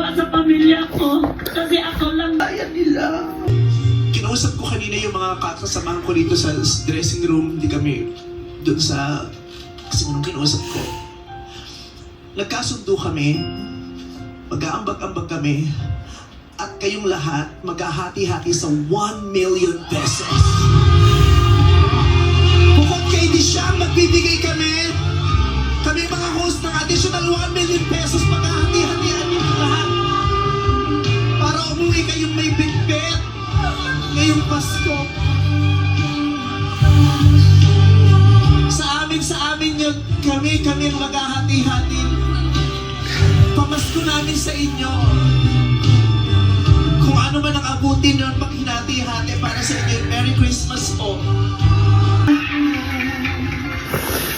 maawa sa pamilya ko. Kasi ako lang. Kaya nila. Kinausap ko kanina yung mga kasamahan ko dito sa dressing room. Hindi kami doon sa... Kasi nung kinausap ko, nagkasundo kami, mag-aambag-ambag kami, at kayong lahat maghahati-hati sa 1 million pesos. Bukod kay Dishang, magbibigay kami mga host ng additional 1 million pesos, maghahati-hatian yung lahat para umuwi kayong may bitbit ngayong Pasko. Sa amin yun, kami ang maghahati-hati. Pamasko namin sa inyo. Kung ano man ang abutin nun, pag hinati-hati para sa inyo, Merry Christmas po.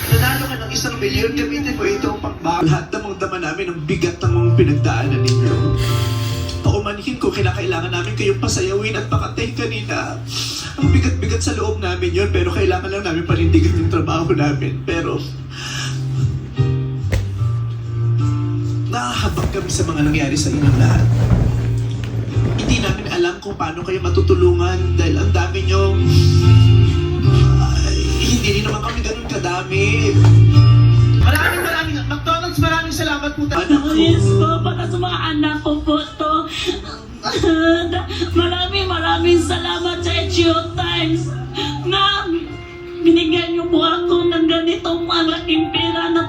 Nanalo ka ng 1 milyon, gamitin mo ito pagbago. Lahat namang dama namin ang bigat ng mga pinagdaanan ninyo. Paumanhin ko, kinakailangan namin kayong pasayawin at pakatay kanina. Ang bigat-bigat sa loob namin yun, pero kailangan lang namin panindigan yung trabaho namin. Pero, nahahabag kami sa mga nangyari sa inyong lahat. Hindi namin alam kung paano kayo matutulungan dahil ang dami nyo. Hindi rin naman kami ganun kadami. Maraming McDonald's, maraming salamat po tayo. Yes po, para sa mga anak ko po to. Maraming salamat sa HU Times na binigyan niyo po ako ng ganitong malaking pera na